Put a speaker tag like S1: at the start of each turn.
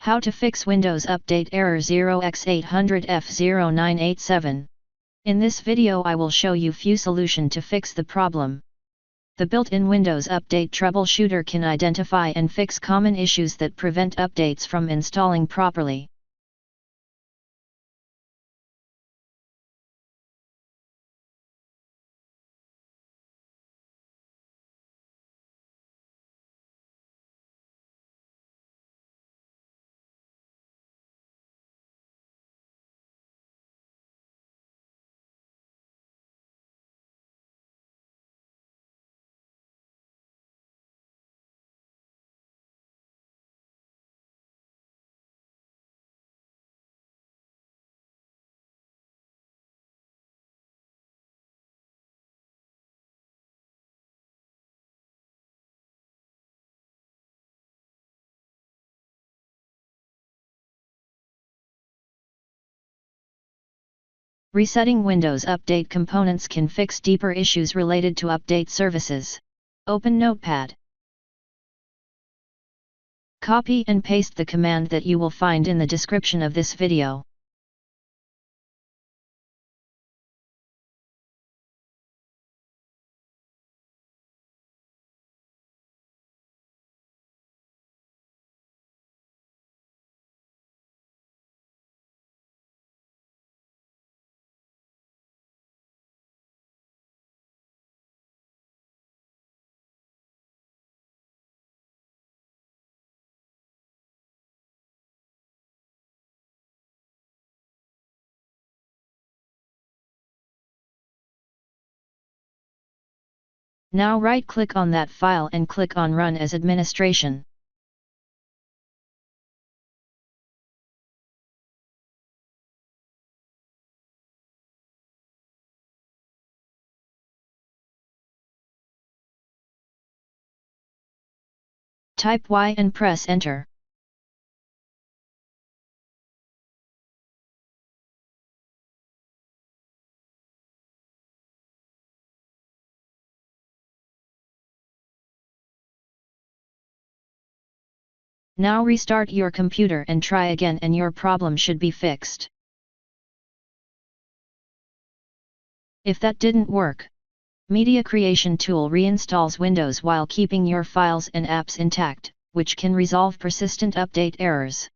S1: How to fix Windows Update error 0x800f0987. In this video I will show you few solutions to fix the problem. The built-in Windows Update troubleshooter can identify and fix common issues that prevent updates from installing properly. Resetting Windows Update components can fix deeper issues related to update services. Open Notepad. Copy and paste the command that you will find in the description of this video. Now right-click on that file and click on Run as Administration. Type Y and press Enter. Now restart your computer and try again and your problem should be fixed. If that didn't work, Media Creation Tool reinstalls Windows while keeping your files and apps intact, which can resolve persistent update errors.